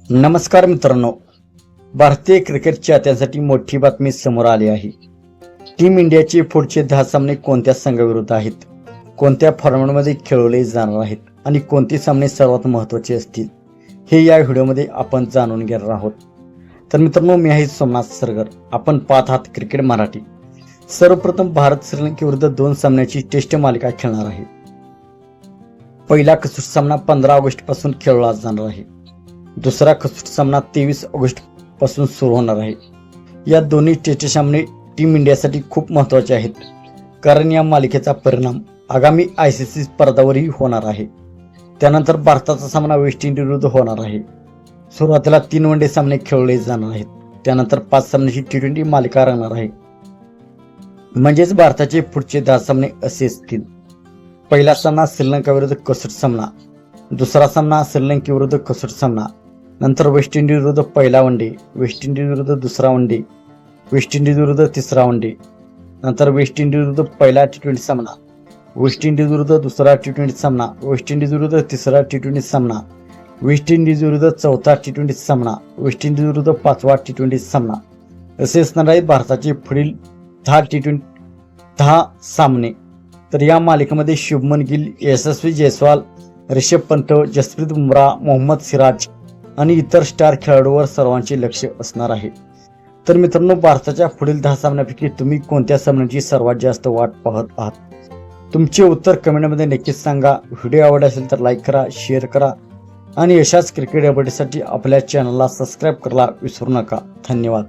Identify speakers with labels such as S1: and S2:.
S1: नमस्कार मित्रांनो, भारतीय क्रिकेट चाहत्यांसाठी मोठी बातमी समोर आली आहे। टीम इंडियाचे पुढचे 10 सामने कोणत्या संघाविरुद्ध आहेत, कोणत्या फॉर्मॅटमध्ये खेळवले जाणार आहेत आणि कोणते सामने सर्वात महत्त्वाचे असतील, हे या व्हिडिओमध्ये आपण जाणून घेणार आहोत। तर मित्रांनो, मी आहे सोमनाथ सरगर, आपण पाहत आहात क्रिकेट मराठी। सर्वप्रथम भारत श्रीलंकेविरुद्ध 2 सामन्याची टेस्ट मालिका खेळणार आहे। पहिला कसोटी सामना 15 ऑगस्ट पासून खेळला जाणार आहे। दुसरा कसोटी सामना 23 ऑगस्ट पासून सुरू होणार आहे। या दोन्ही टेस्ट सामने टीम इंडियासाठी खूप महत्त्वाचे आहेत, कारण या मालिकेचा परिणाम आगामी ICC स्पर्धावरही होणार आहे। त्यानंतर भारताचा सामना वेस्ट इंडिज विरुद्ध होणार आहे। सुरुवातीला 3 वनडे सामने खेळले जाणार आहेत, त्यानंतर 5 सामन्याची T20 मालिका राहणार आहे। म्हणजेच भारताचे पुढचे 10 सामने असे असतील: पहिला सामना श्रीलंका विरुद्ध कसोटी सामना, दुसरा सामना श्रीलंकेविरुद्ध कसोटी सामना, नंतर वेस्ट इंडिज विरुद्ध पहिला वनडे, वेस्ट इंडिज विरुद्ध दुसरा वनडे, वेस्ट इंडिज विरुद्ध तिसरा वनडे, नंतर वेस्ट इंडिज विरुद्ध पहिला T20 सामना, वेस्ट इंडिज विरुद्ध दुसरा T20 सामना, वेस्ट इंडिज विरुद्ध तिसरा T20 सामना, वेस्ट इंडिज विरुद्ध चौथा T20 सामना, वेस्ट इंडिज विरुद्ध 5वा T20 सामना, असे असणार आहेत भारताचे पुढील 10 सामने। तर या मालिकेमध्ये शुभमन गिल, यशस्वी जयस्वाल, ऋषभ पंत, जसप्रीत बुमराह, मोहम्मद सिराज आणि इतर स्टार खेळाडूंवर सर्वांचे लक्ष असणार आहे। तर मित्रांनो, भारताच्या पुढील 10 सामन्यांपैकी तुम्ही कोणत्या सामन्याची सर्वात जास्त वाट पाहत आहात? तुमचे उत्तर कमेंटमध्ये नक्कीच सांगा। व्हिडिओ आवडला असेल तर लाईक करा, शेअर करा आणि अशाच क्रिकेट अपडेटसाठी आपल्या चॅनलला सबस्क्राईब करायला विसरू नका। धन्यवाद।